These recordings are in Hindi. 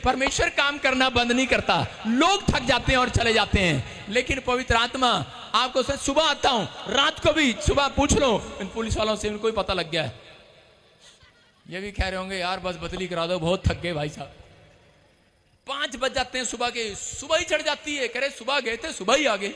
परमेश्वर काम करना बंद नहीं करता। लोग थक जाते हैं और चले जाते हैं, लेकिन पवित्र आत्मा आपको सुबह आता हूं, रात को भी सुबह पूछ लो इन पुलिस वालों से, इनको भी पता लग गया है। ये भी कह रहे होंगे यार बस बदली करा दो, बहुत थक गए भाई साहब। 5 बज जाते हैं सुबह के, सुबह ही चढ़ जाती है, कह रहे सुबह गए थे सुबह ही आ गए।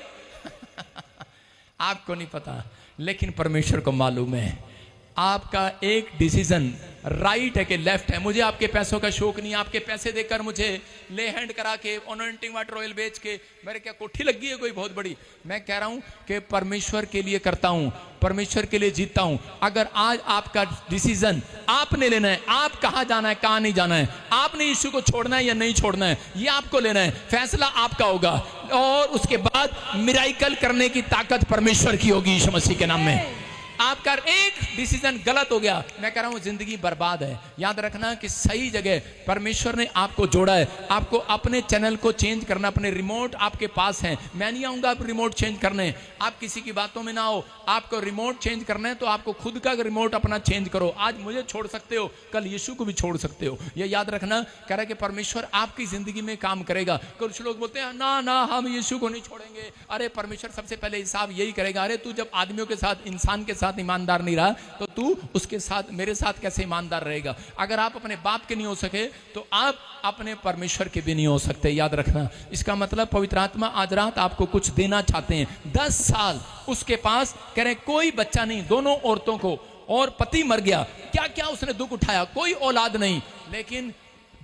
आपको नहीं पता, लेकिन परमेश्वर को मालूम है। आपका एक डिसीजन राइट है कि लेफ्ट है। मुझे आपके पैसों का शौक नहीं, आपके पैसे देकर मुझे ले हैंड करा के अनॉइंटिंग वाटर ऑयल बेच के मेरे क्या कोठी लगी है कोई बहुत बड़ी। मैं कह रहा हूं कि परमेश्वर के लिए करता हूं, परमेश्वर के लिए जीता हूं। अगर आज आपका डिसीजन आपने लेना है, आप कहां जाना है कहां नहीं जाना है, आपने यीशु को छोड़ना है या नहीं छोड़ना है, ये आपको लेना है, फैसला आपका होगा। और उसके बाद मिराइकल करने की ताकत परमेश्वर की होगी यीशु मसीह के नाम में। आपका एक डिसीजन गलत हो गया, मैं कह रहा हूं जिंदगी बर्बाद है। याद रखना कि सही जगह परमेश्वर ने आपको जोड़ा है। आपको अपने चैनल को चेंज करना, अपने रिमोट आपके पास है। मैं नहीं आऊंगा आप रिमोट चेंज करने, आप किसी की बातों में ना हो। आपको रिमोट चेंज करना है तो आपको खुद का रिमोट अपना चेंज करो। आज मुझे छोड़ सकते हो, कल यीशु को भी छोड़ सकते हो। यह याद रखना। कह रहा है कि परमेश्वर आपकी जिंदगी में काम करेगा। कुछ लोग बोलते हैं ना ना हम यीशु को नहीं छोड़ेंगे। अरे परमेश्वर सबसे पहले हिसाब यही करेगा। अरे तू जब आदमियों के साथ, इंसान के साथ ईमानदार नहीं रहा तो तू उसके साथ, मेरे साथ कैसे ईमानदार रहेगा। अगर आप अपने बाप के नहीं हो सके तो आप अपने परमेश्वर के भी नहीं हो सकते। याद रखना। इसका मतलब पवित्र आत्मा आज रात आपको कुछ देना चाहते हैं। 10 साल उसके पास, कह रहे कोई बच्चा नहीं, दोनों औरतों को, और पति मर गया, क्या क्या उसने दुख उठाया, कोई औलाद नहीं। लेकिन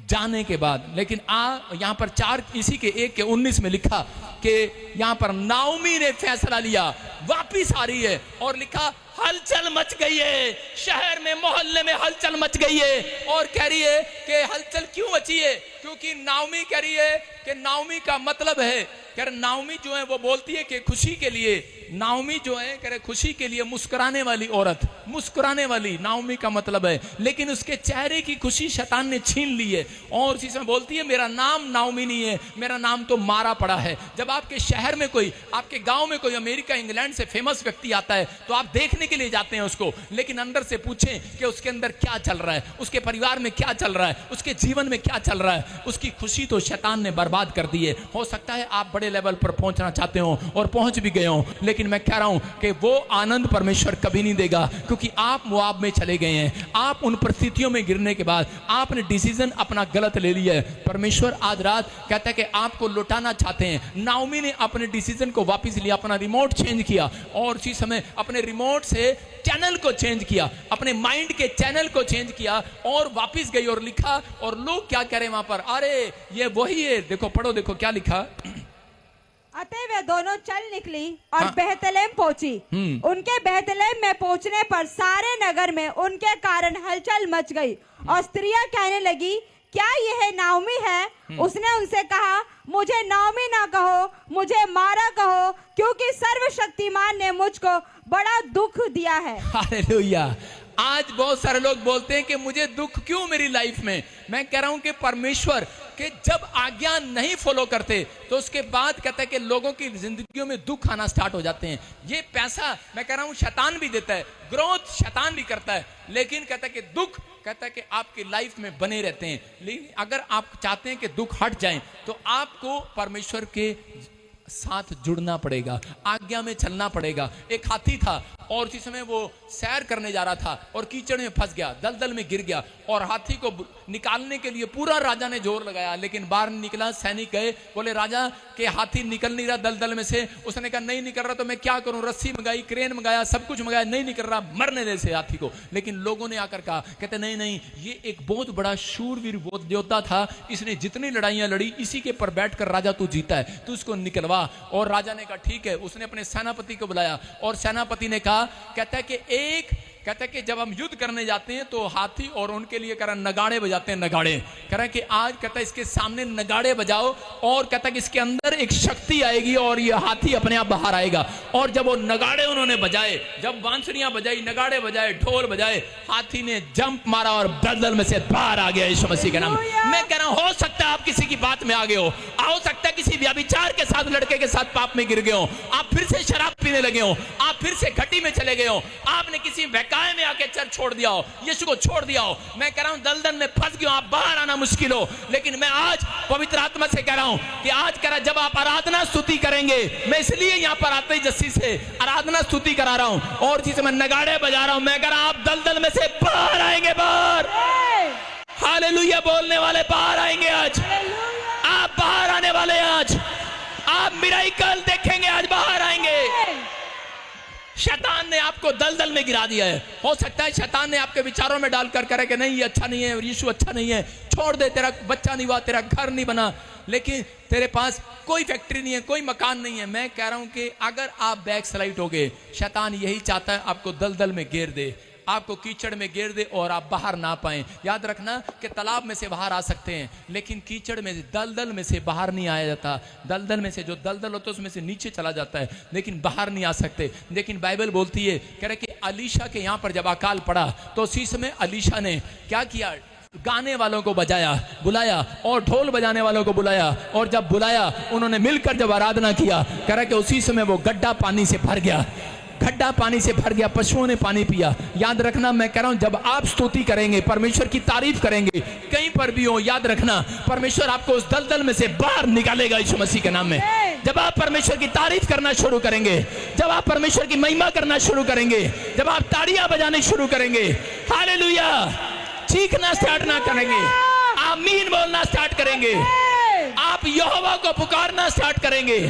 जाने के बाद, लेकिन यहां पर 4 इसी के 1 के 19 में लिखा कि यहां पर नाओमी ने फैसला लिया, वापिस आ रही है, और लिखा हलचल मच गई है शहर में, मोहल्ले में हलचल मच गई है। और कह रही है कि हलचल क्यों मची है, क्योंकि नाओमी कह रही है कि नाओमी का मतलब है, कह रहे नाओमी जो है वो बोलती है कि खुशी के लिए, नाओमी जो है कह रहे खुशी के लिए मुस्कुराने वाली औरत, मुस्कुराने वाली नाओमी का मतलब है। लेकिन उसके चेहरे की खुशी शैतान ने छीन ली है, और उसी समय बोलती है मेरा नाम नाओमी नहीं है, मेरा नाम तो मारा पड़ा है। जब आपके शहर में कोई, आपके गांव में कोई अमेरिका इंग्लैंड से फेमस व्यक्ति आता है तो आप देखने के लिए जाते हैं उसको, लेकिन अंदर से पूछें कि उसके अंदर क्या चल रहा है, उसके परिवार में क्या चल रहा है, उसके जीवन में क्या चल रहा है। उसकी खुशी तो शैतान ने बर्बाद कर दी है। हो सकता है आप बड़े लेवल पर पहुंचना चाहते हो और पहुंच भी गए हो, लेकिन मैं कह रहा हूं कि वो आनंद परमेश्वर कभी नहीं देगा, क्योंकि आप मोआब में चले गए हैं। आप उन परिस्थितियों में गिरने के बाद आपने डिसीजन अपना गलत ले लिया है। परमेश्वर आज रात कहता है कि आपको लौटाना चाहते हैं। नाओमी ने अपने डिसीजन को वापस लिया, अपना रिमोट चेंज किया, और उसी समय अपने रिमोट से चैनल को चेंज किया, अपने माइंड के चैनल को चेंज किया, और वापस गई और लिखा। और लोग क्या कह रहे हैं वहां पर, अरे ये वही है, देखो पढ़ो, देखो क्या लिखा। अतः वे दोनों चल निकली और बेहतलेम पहुंची। उनके बेहतलेम में पहुंचने पर सारे नगर में उनके कारण हलचल मच गई, और स्त्रियां कहने लगी क्या यह नाओमी है? उसने उनसे कहा मुझे नाओमी ना कहो, मुझे मारा कहो, क्योंकि सर्वशक्तिमान ने मुझको बड़ा दुख दिया है। हालेलुया। आज बहुत सारे लोग बोलते हैं कि मुझे दुख क्यों मेरी लाइफ में। मैं कह रहा हूं कि परमेश्वर के जब आज्ञा नहीं फॉलो करते तो उसके बाद कहता है कि लोगों की जिंदगियों में दुख आना स्टार्ट हो जाते हैं। ये पैसा मैं कह रहा हूं शैतान भी देता है, ग्रोथ शैतान भी करता है, लेकिन कहता है कि दुख, कहता है कि आपकी लाइफ में बने रहते हैं। लेकिन अगर आप चाहते हैं कि दुख हट जाएं तो आपको परमेश्वर के साथ जुड़ना पड़ेगा, आज्ञा में चलना पड़ेगा। एक हाथी था और उसी समय वो सैर करने जा रहा था और कीचड़ में फंस गया, दलदल में गिर गया, और हाथी को निकालने के लिए पूरा राजा ने जोर लगाया, लेकिन बाहर निकला। सैनिक गए, बोले राजा के हाथी निकल नहीं रहा दलदल में से। उसने कहा नहीं निकल रहा तो मैं क्या करूं, रस्सी मंगाई, क्रेन मंगाया, सब कुछ मंगाया, नहीं निकल रहा, मरने दे से हाथी को। लेकिन लोगों ने आकर कहा, कहते नहीं नहीं, ये एक बहुत बड़ा शूरवीर योद्धा था, इसने जितनी लड़ाइयां लड़ी इसी के पर बैठकर राजा तू जीता है, तू इसको निकलवा। और राजा ने कहा ठीक है। उसने अपने सेनापति को बुलाया और सेनापति ने कहा, कहता है कि जब हम युद्ध करने जाते हैं तो हाथी और उनके लिए कह रहा नगाड़े बजाते हैं, नगाड़े कह रहा कि आज कहता है इसके सामने नगाड़े बजाओ, और कहता है कि इसके अंदर एक शक्ति आएगी और ये हाथी अपने आप बाहर आएगा। और जब वो नगाड़े उन्होंने बजाए, जब बांसुरियां बजाई, नगाड़े बजाए, ढोल बजाए, हाथी ने जंप मारा और दलदल में से बाहर आ गया यीशु मसीह के नाम। मैं कह रहा हूं हो सकता है आप किसी की बात में आ गए हो, हो सकता है किसी व्यभिचार के साथ, लड़के के साथ पाप में गिर गए हो, आप फिर से शराब पीने लगे हो, आप फिर से घटी में चले गए हो, आपने किसी बहकावे में आके चर्च छोड़ दिया हो, यीशु को छोड़ दिया हो, मैं कह रहा हूं दलदल में फंस गए हो, आप बाहर आना मुश्किल हो। लेकिन मैं आज पवित्र आत्मा से कह रहा हूं कि आज कह रहा, जब आप आराधना स्तुति करेंगे, मैं इसलिए यहां पर आते ही जस्सी से आराधना स्तुति करा रहा हूं और चीज मैं नगाड़े बजा रहा हूं, मैं कह रहा हूं आप दलदल में से बाहर आएंगे, बाहर। हालेलुया बोलने वाले बाहर आएंगे आज, आप बाहर आने वाले हैं आज, आप मिराकल देखेंगे, आज बाहर आएंगे। शैतान ने आपको दलदल में गिरा दिया है, हो सकता है शैतान ने आपके विचारों में डालकर करे कि नहीं ये अच्छा नहीं है और यीशु अच्छा नहीं है, छोड़ दे, तेरा बच्चा नहीं हुआ, तेरा घर नहीं बना, लेकिन तेरे पास कोई फैक्ट्री नहीं है, कोई मकान नहीं है। मैं कह रहा हूं कि अगर आप बैक स्लाइड हो गए, शैतान यही चाहता है आपको दलदल में घेर दे, आपको कीचड़ में घेर दे और आप बाहर ना पाएं। याद रखना कि तालाब में से बाहर आ सकते हैं, लेकिन कीचड़ में से, दलदल में से बाहर नहीं आया जाता। दलदल में से जो दलदल होता है उसमें से नीचे चला जाता है, लेकिन बाहर नहीं आ सकते। लेकिन बाइबल बोलती है, कह रहे कि अलीशा के यहाँ पर जब अकाल पड़ा तो उसी समय अलीशा ने क्या किया, गाने वालों को बजाया, बुलाया और ढोल बजाने वालों को बुलाया, और जब बुलाया उन्होंने मिलकर जब आराधना किया, कह रहा कि उसी समय वो गड्ढा पानी से भर गया, गड्ढा पानी से भर गया, पशुओं ने पानी पिया। याद रखना, मैं कह रहा हूं जब आप स्तुति करेंगे, परमेश्वर की तारीफ करेंगे, कहीं पर भी हो, याद रखना परमेश्वर आपको उस दलदल में से बाहर निकालेगा यीशु मसीह के नाम में। जब आप परमेश्वर की तारीफ करना शुरू करेंगे, जब आप परमेश्वर की महिमा करना शुरू करेंगे, जब आप ताड़ियां बजाने शुरू करेंगे, हालेलुया, चीखना स्टार्ट ना करेंगे, आमीन बोलना स्टार्ट करेंगे, आप यहोवा को पुकारना स्टार्ट करेंगे,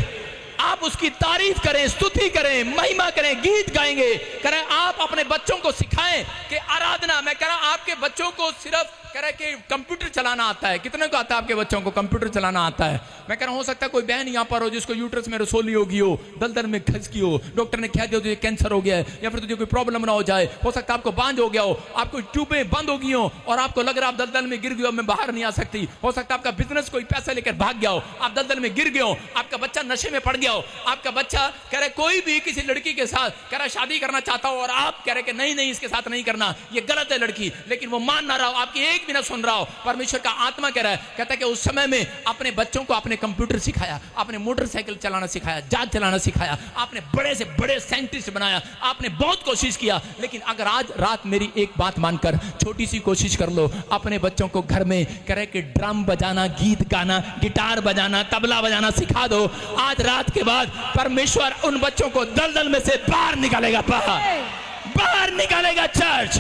आप उसकी तारीफ करें, स्तुति करें, महिमा करें, गीत गाएंगे, करें। आप अपने बच्चों को सिखाएं कि आराधना, मैं कह रहा हूं आपके बच्चों को सिर्फ कह रहा है कि कंप्यूटर चलाना आता है। कितने को आता है आपके बच्चों को कंप्यूटर चलाना आता है? मैं कह रहा हूं हो सकता है कोई बहन यहाँ पर हो जिसको यूट्रस में रसोली होगी हो, दलदल में खस की हो, डॉक्टर ने कह दिया तुझे कैंसर हो गया है या फिर तुझे कोई प्रॉब्लम ना हो जाए, हो सकता है आपको बांझ हो गया हो, आपको ट्यूबें बंद हो गई हो और आपको लग रहा है आप दलदल में गिर गए हो, मैं बाहर नहीं आ सकती। हो सकता है आपका बिजनेस कोई पैसा लेकर भाग गया हो, आप दलदल में गिर गए हो, आपका बच्चा नशे में पड़ गया हो, आपका बच्चा कह रहे कोई भी किसी लड़की के साथ कह रहा शादी करना चाहता हो और आप कह रहे कि नहीं नहीं इसके साथ नहीं करना, ये गलत है लड़की, लेकिन वो मान ना रहा हो, आपकी एक भी ना सुन रहा हो। परमेश्वर का आत्मा कह रहा है, कहता है कि उस समय में अपने बच्चों को आपने कंप्यूटर सिखाया, आपने मोटरसाइकिल चलाना सिखाया, जहाज चलाना सिखाया, आपने बड़े से बड़े साइंटिस्ट बनाया, आपने बहुत कोशिश किया, लेकिन अगर आज रात मेरी एक बात मानकर छोटी सी कोशिश कर लो, अपने बच्चों को घर में कह रहे कि ड्रम बजाना, गीत गाना, गिटार बजाना, तबला बजाना सिखा दो, आज रात के बाद परमेश्वर उन बच्चों को दलदल में से बाहर निकालेगा, बाहर निकालेगा। चर्च,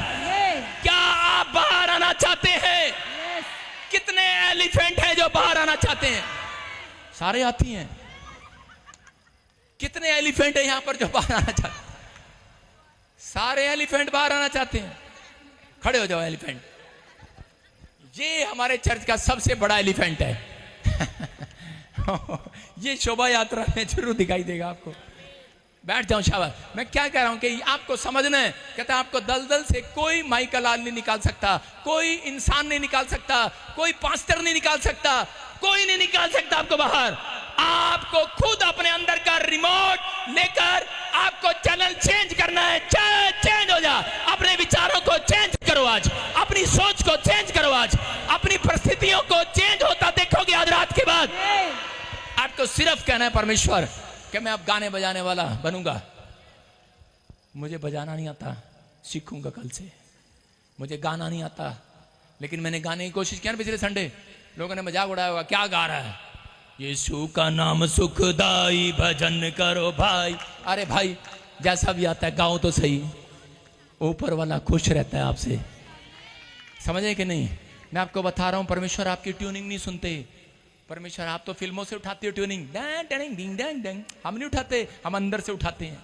क्या आप बाहर आना चाहते हैं? कितने एलिफेंट हैं जो बाहर आना चाहते हैं? सारे आती हैं। कितने एलिफेंट हैं यहां पर जो बाहर आना चाहते हैं? सारे एलिफेंट बाहर आना चाहते हैं। खड़े हो जाओ एलिफेंट। ये हमारे चर्च का सबसे बड़ा एलिफेंट है। ये शोभा यात्रा में जरूर दिखाई देगा आपको। बैठ जाओ, शाबाश। मैं क्या कह रहा हूं कि आपको समझना है, कहता है आपको दलदल से कोई माइकल लाल नहीं निकाल सकता, कोई इंसान नहीं निकाल सकता, कोई पास्टर नहीं निकाल सकता, कोई नहीं निकाल सकता आपको बाहर। आपको खुद अपने अंदर का रिमोट लेकर आपको चैनल चेंज करना है। चेंज हो जा, अपने विचारों को चेंज करो, आज अपनी सोच को चेंज करो, आज अपनी परिस्थितियों को चेंज होता देखोगे आज रात के बाद। आपको सिर्फ कहना है परमेश्वर कि मैं अब गाने बजाने वाला बनूंगा। मुझे बजाना नहीं आता, सीखूंगा कल से। मुझे गाना नहीं आता, लेकिन मैंने गाने की कोशिश किया ना पिछले संडे, लोगों ने मजाक उड़ाया होगा, क्या गा रहा है? यीशु का नाम सुखदाई, भजन करो भाई। अरे भाई, जैसा भी आता है गाओ तो सही, ऊपर वाला खुश रहता है आपसे। समझे कि नहीं? मैं आपको बता रहा हूं, परमेश्वर आपकी ट्यूनिंग नहीं सुनते। परमेश्वर, आप तो फिल्मों से उठाते हो ट्यूनिंग, हम नहीं उठाते, हम अंदर से उठाते हैं।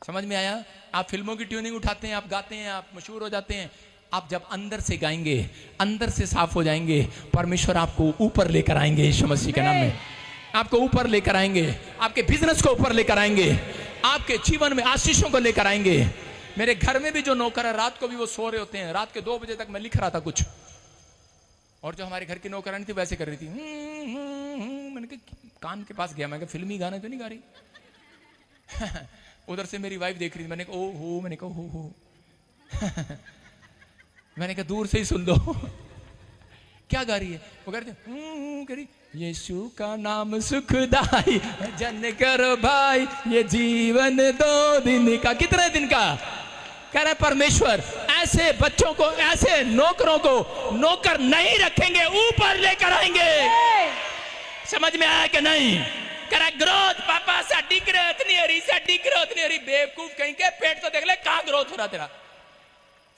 समझ में आया? आप फिल्मों की ट्यूनिंग उठाते हैं, आप गाते हैं, आप मशहूर हो जाते हैं। आप जब अंदर से गाएंगे, अंदर से साफ हो जाएंगे, परमेश्वर आपको ऊपर लेकर आएंगे यीशु मसीह के नाम में। आपको ऊपर लेकर आएंगे, आपके बिजनेस को ऊपर लेकर आएंगे, आपके जीवन में आशीषों को लेकर आएंगे। मेरे घर में भी जो नौकर है, रात को भी वो सो रहे होते हैं, रात के 2 बजे तक मैं लिख रहा था कुछ, और जो हमारे घर की नौकरानी थी वैसे कर रही थी। मैंने कहा कान के पास गया, मैं कहा फिल्मी गाना तो नहीं गा रही? उधर से मेरी वाइफ देख रही थी, मैंने कहा ओ हो, मैंने कहा हो मैंने कहा दूर से ही सुन लो। क्या गा रही है? वो करते करी, यीशु का नाम सुखदाई, जन करो भाई, ये जीवन 2 दिन का। कितने दिन का? कह रहे परमेश्वर ऐसे बच्चों को, ऐसे नौकरों को नौकर नहीं रखेंगे, ऊपर लेकर आएंगे। समझ में आया कि नहीं? कह रहा ग्रोथ पापा, साडी ग्रोथ नहीं हो रही, साडी ग्रोथ नहीं हो रही। बेवकूफ कहीं के, पेट तो देख ले कहां ग्रोथ हो रहा तेरा।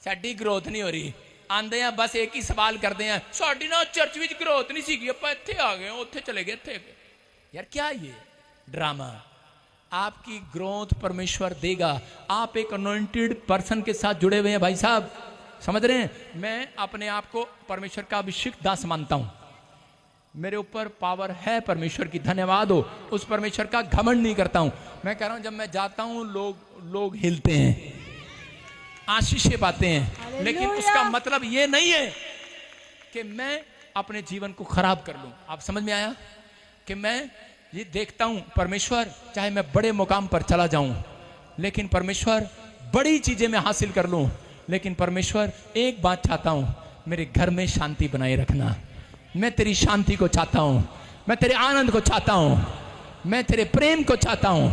साडी ग्रोथ नहीं हो रही। आंदे हैं बस एक ही सवाल करते हैं, साडी ना चर्च विच ग्रोथ नहीं सीगी, आप इत्थे आ गए, उत्थे चले गए, इत्थे। यार क्या ये ड्रामा? आपकी ग्रोथ परमेश्वर देगा। आप एक अनॉइंटेड पर्सन के साथ जुड़े हुए हैं भाई साहब, समझ रहे हैं? मैं अपने आप को परमेश्वर का अभिषिक्त दास मानता हूं। मेरे ऊपर पावर है परमेश्वर की, धन्यवाद हो। उस परमेश्वर का घमंड नहीं करता हूं। मैं कह रहा हूं जब मैं जाता हूं लोग हिलते हैं, आशीषें पाते हैं, लेकिन उसका मतलब ये नहीं है कि मैं अपने जीवन को खराब कर लूं। आप समझ में आया? कि मैं ये देखता हूं परमेश्वर, चाहे मैं बड़े मुकाम पर चला जाऊं, लेकिन परमेश्वर बड़ी चीजें मैं हासिल कर लूं, लेकिन परमेश्वर एक बात चाहता हूं, मेरे घर में शांति बनाए रखना। मैं तेरी शांति को चाहता हूं, मैं तेरे आनंद को चाहता हूं, मैं तेरे प्रेम को चाहता हूं,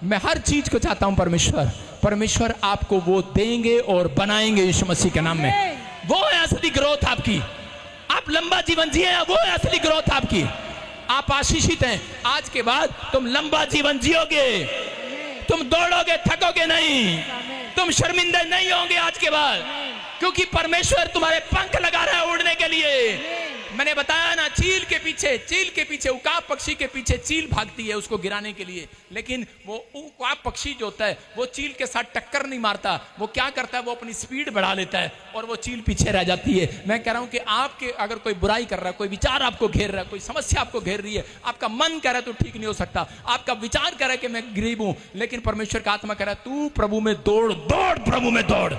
मैं हर चीज को चाहता हूं परमेश्वर। परमेश्वर आपको वो देंगे और बनाएंगे यीशु मसीह के नाम में। वो है असली ग्रोथ आपकी। आप लंबा जीवन जिए, वो है असली ग्रोथ आपकी। आप आशीषित हैं। आज के बाद तुम लंबा जीवन जियोगे, तुम दौड़ोगे, थकोगे नहीं, तुम शर्मिंदे नहीं होंगे आज के बाद, क्योंकि परमेश्वर तुम्हारे पंख लगा रहा है उड़ने के लिए। मैंने बताया ना, चील के पीछे, उकाब पक्षी के पीछे चील भागती है उसको गिराने के लिए, लेकिन वो उकाब पक्षी जो होता है वो चील के साथ टक्कर नहीं मारता। वो क्या करता है, वो अपनी स्पीड बढ़ा लेता है और वो चील पीछे रह जाती है। मैं कह रहा हूं कि आपके अगर कोई बुराई कर रहा है, कोई विचार आपको घेर रहा है, कोई समस्या आपको घेर रही है, आपका मन कह रहा है तो ठीक नहीं हो सकता, आपका विचार कह रहा है कि मैं गरीब हूं, लेकिन परमेश्वर का आत्मा कह रहा है तू प्रभु में दौड़, प्रभु में दौड़,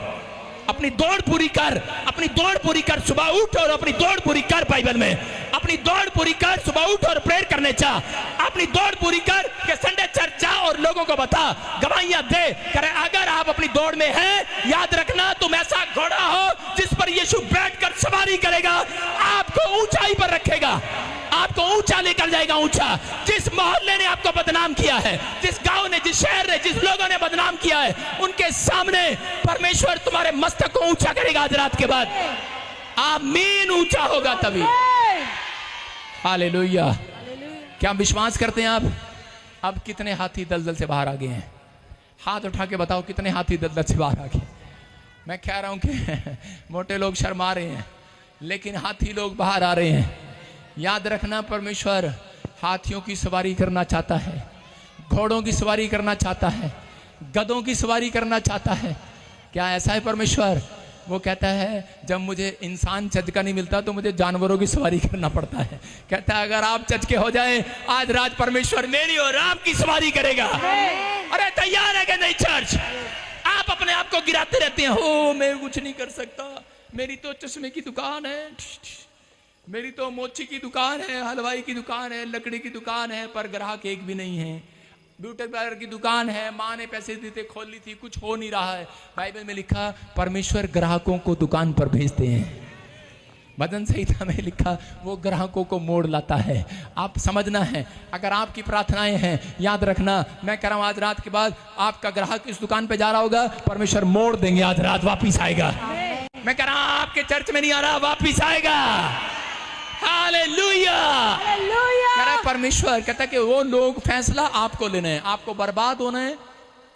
अपनी दौड़ पूरी कर, अपनी दौड़ पूरी कर। सुबह उठ और अपनी दौड़ पूरी कर। बाइबल में अपनी दौड़ पूरी कर, सुबह उठ और प्रेयर करने चाह, अपनी दौड़ पूरी कर कि संडे चर्च जा और लोगों को बता, गवाहियां दे। करे अगर आप अपनी दौड़ में हैं, याद रखना तुम ऐसा घोड़ा हो जिस पर यीशु बैठकर सवारी करेगा, आपको ऊंचाई पर रखेगा, आपको ऊंचा लेकर जाएगा, ऊंचा। जिस मोहल्ले ने आपको बदनाम किया है, जिस गांव ने, जिस शहर ने, जिस लोगों ने बदनाम किया है, उनके सामने परमेश्वर तुम्हारे मस्तक को ऊंचा करेगा आज रात के बाद। आमीन, ऊंचा होगा तभी। हालेलुया। क्या विश्वास करते हैं आप? अब कितने हाथी दलदल से बाहर आ गए हैं? हाथ उठा के बताओ कितने हाथी दलदल से बाहर आ गए। मैं कह रहा हूं कि मोटे लोग शर्मा रहे हैं, लेकिन हाथी लोग बाहर आ रहे हैं। याद रखना, परमेश्वर हाथियों की सवारी करना चाहता है, घोड़ों की सवारी करना चाहता है, गधों की सवारी करना चाहता है। क्या ऐसा है परमेश्वर? वो कहता है जब मुझे इंसान चज का नहीं मिलता तो मुझे जानवरों की सवारी करना पड़ता है। कहता है अगर आप चज के हो जाए, आज रात परमेश्वर मेरी और आपकी सवारी करेगा। अरे तैयार है कि नहीं चर्च? आप अपने आप को गिराते रहते हैं, हो मैं कुछ नहीं कर सकता, मेरी तो चश्मे की दुकान है, मेरी तो मोची की दुकान है, हलवाई की दुकान है, लकड़ी की दुकान है, पर ग्राहक एक भी नहीं है। ब्यूटी पार्लर की दुकान है, माँ ने पैसे देते खोली थी, कुछ हो नहीं रहा है। बाइबल में लिखा परमेश्वर ग्राहकों को दुकान पर भेजते हैं। भजन संहिता में लिखा वो ग्राहकों को मोड़ लाता है। आप समझना है, अगर आपकी प्रार्थनाएं हैं, याद रखना, मैं कह रहा हूं आज रात के बाद आपका ग्राहक इस दुकान पे जा रहा होगा, परमेश्वर मोड़ देंगे, आज रात वापिस आएगा। मैं कह रहा हूं आपके चर्च में नहीं आ रहा, वापिस आएगा। हालेलुया। कह रहा परमेश्वर कहता है कि वो लोग, फैसला आपको लेना है, आपको बर्बाद होना है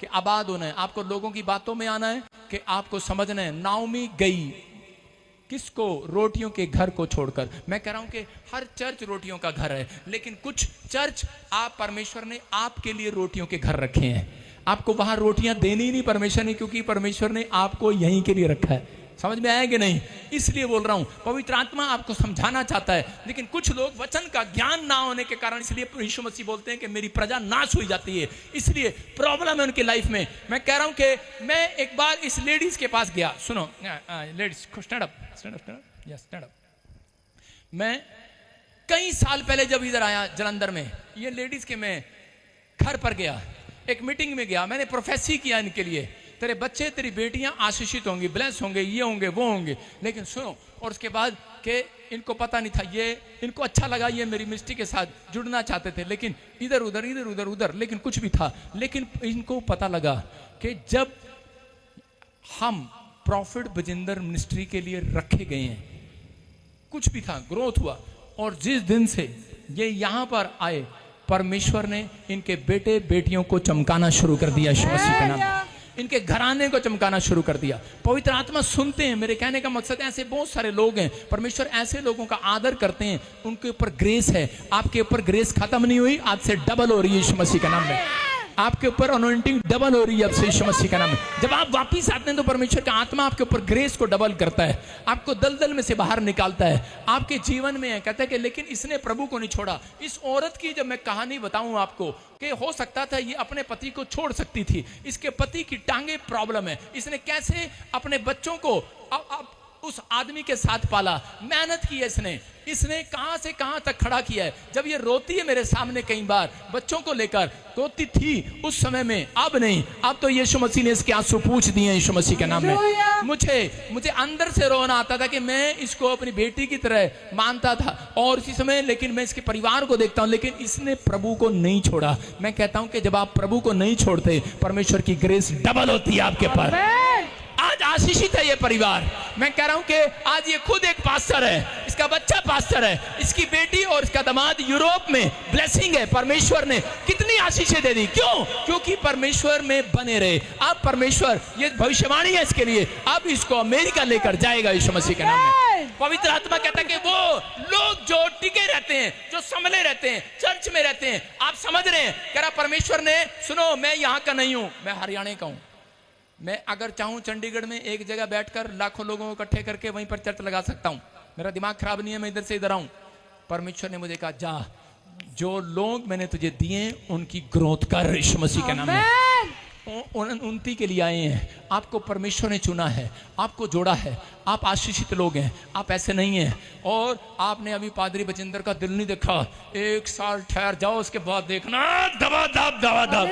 कि आबाद होना है, आपको लोगों की बातों में आना है कि आपको समझना है। नाओमी गई किसको? रोटियों के घर को छोड़कर। मैं कह रहा हूं कि हर चर्च रोटियों का घर है, लेकिन कुछ चर्च आप परमेश्वर ने आपके लिए रोटियों के घर रखे हैं। आपको वहां रोटियां देनी ही नहीं परमेश्वर ने, क्योंकि परमेश्वर ने आपको यहीं के लिए रखा है। समझ में आया कि नहीं? इसलिए बोल रहा हूं, पवित्र आत्मा आपको समझाना चाहता है, लेकिन कुछ लोग वचन का ज्ञान ना होने के कारण, इसलिए यीशु मसीह बोलते हैं कि मेरी प्रजा नाश हुई जाती है, इसलिए प्रॉब्लम है उनकी लाइफ में। मैं कह रहा हूं कि मैं एक बार इस लेडीज के पास गया। सुनो ladies, stand up, stand up, yes stand up. मैं कई साल पहले जब इधर आया जलंधर में, ये लेडीज के मैं घर पर गया, एक मीटिंग में गया, मैंने प्रोफेसी किया इनके लिए, तेरे बच्चे, तेरी बेटियां आशीषित होंगी, ब्लेस होंगे, ये होंगे, वो होंगे। लेकिन सुनो, और उसके बाद के इनको पता नहीं था, ये इनको अच्छा लगा, ये मेरी मिनिस्ट्री के साथ जुड़ना चाहते थे, लेकिन इधर उधर, लेकिन कुछ भी था। लेकिन इनको पता लगा कि जब हम प्रॉफिट बजिंदर मिनिस्ट्री के लिए रखे गए हैं, कुछ भी था, ग्रोथ हुआ, और जिस दिन से ये यहाँ पर आए, परमेश्वर ने इनके बेटे बेटियों को चमकाना शुरू कर दिया यीशु मसीह के नाम में। इनके घराने को चमकाना शुरू कर दिया। पवित्र आत्मा सुनते हैं। मेरे कहने का मकसद, ऐसे बहुत सारे लोग हैं, परमेश्वर ऐसे लोगों का आदर करते हैं, उनके ऊपर ग्रेस है। आपके ऊपर ग्रेस खत्म नहीं हुई, आज से डबल हो रही है यीशु मसीह के नाम में। आपके ऊपर अनॉइंटिंग डबल हो रही है अब से यीशु मसीह का नाम है। जब आप वापिस आते हैं तो परमेश्वर का आत्मा आपके ऊपर ग्रेस को डबल करता है, आपको दलदल में से बाहर निकालता है, आपके जीवन में है। कहता है कि लेकिन इसने प्रभु को नहीं छोड़ा। इस औरत की जब मैं कहानी बताऊं आपको, कि हो सकता था ये अपने पति को छोड़ सकती थी, इसके पति की टांगे प्रॉब्लम है, इसने कैसे अपने बच्चों को उस आदमी के साथ पाला, मेहनत की है इसने कहां से कहां तक खड़ा किया है। जब ये रोती है मेरे सामने कई बार बच्चों को लेकर, रोती थी उस समय में, अब नहीं, अब तो यीशु मसीह ने इसके आंसू पूछ दिए यीशु मसीह के नाम में। मुझे अंदर से रोना आता था कि मैं इसको अपनी बेटी की तरह मानता था, और इसी समय लेकिन मैं इसके परिवार को देखता हूं, लेकिन इसने प्रभु को नहीं छोड़ा। मैं कहता हूं कि जब आप प्रभु को नहीं छोड़ते, परमेश्वर की ग्रेस डबल होती है आपके पास। आज आशीषित है ये परिवार। मैं कह रहा हूं कि आज ये खुद एक पास्टर है, इसका बच्चा पास्टर है, इसकी बेटी और इसका दामाद यूरोप में ब्लेसिंग है। परमेश्वर ने कितनी आशीषें दे दी, क्यों? क्योंकि परमेश्वर में बने रहे। अब परमेश्वर, ये भविष्यवाणी है इसके लिए, अब इसको अमेरिका लेकर जाएगा यीशु मसीह के नाम में। पवित्र आत्मा कहता है कि वो लोग जो टिके रहते हैं, जो संभले रहते हैं, चर्च में रहते हैं, आप समझ रहे हैं, कह रहा परमेश्वर ने, सुनो मैं यहाँ का नहीं हूं, मैं हरियाणा का हूं। मैं अगर चाहूं चंडीगढ़ में एक जगह बैठकर लाखों लोगों को इकट्ठे करके वहीं पर चर्च लगा सकता हूं। मेरा दिमाग खराब नहीं है, मैं इधर से इधर आऊं। परमेश्वर ने मुझे कहा, जा, जो लोग मैंने तुझे दिए उनकी ग्रोथ कर यीशु मसीह के नाम में। उन्नति के लिए आए हैं, आपको परमेश्वर ने चुना है, आपको जोड़ा है, आप आशीषित लोग हैं, आप ऐसे नहीं हैं। और आपने अभी पादरी बजिंदर का दिल नहीं देखा, 1 साल ठहर जाओ, उसके बाद देखना दबा दब।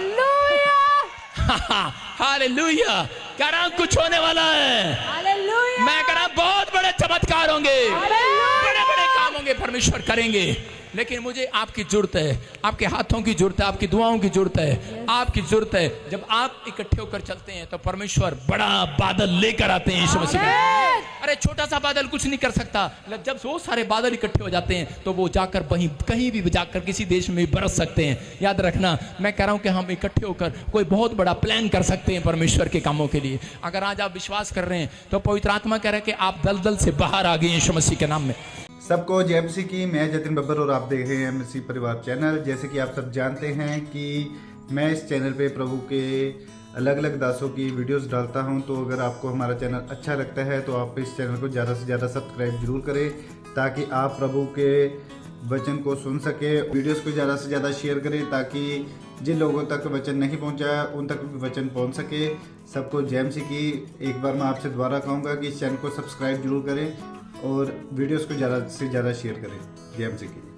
हालेलुया। कह रहा हूं कुछ होने वाला है। हालेलुया। मैं कह रहा हूं बहुत बड़े चमत्कार होंगे, बड़े बड़े काम होंगे, परमेश्वर करेंगे। लेकिन मुझे आपकी जरूरत है, आपके हाथों की जरूरत है, आपकी दुआओं की जरूरत है, आपकी जरूरत है। जब आप इकट्ठे होकर चलते हैं तो परमेश्वर बड़ा बादल लेकर आते हैं यीशु मसीह। अरे छोटा सा बादल कुछ नहीं कर सकता, जब वो सारे बादल इकट्ठे हो जाते हैं तो वो जाकर वहीं कहीं भी जाकर किसी देश में बरस सकते हैं। याद रखना, मैं कह रहा हूं कि हम इकट्ठे होकर कोई बहुत बड़ा प्लान कर सकते हैं परमेश्वर के कामों के लिए। अगर आज आप विश्वास कर रहे हैं तो पवित्र आत्मा कह रहा है कि आप दलदल से बाहर आ गए यीशु मसीह के नाम में। सबको जय मसीह की। मैं जतिन बब्बर और आप देख रहे हैं मसीह परिवार चैनल। जैसे कि आप सब जानते हैं कि मैं इस चैनल पे प्रभु के अलग अलग दासों की वीडियोस डालता हूं, तो अगर आपको हमारा चैनल अच्छा लगता है तो आप इस चैनल को ज़्यादा से ज़्यादा सब्सक्राइब जरूर करें, ताकि आप प्रभु के वचन को सुन सके। वीडियोस को ज़्यादा से ज़्यादा शेयर करें, ताकि जिन लोगों तक वचन नहीं पहुंचा उन तक भी वचन पहुंच सके। सबको जय मसीह की। एक बार मैं आपसे दोबारा कहूँगा कि इस चैनल को सब्सक्राइब जरूर करें और वीडियोस को ज़्यादा से ज़्यादा शेयर करें। जय मसीह की।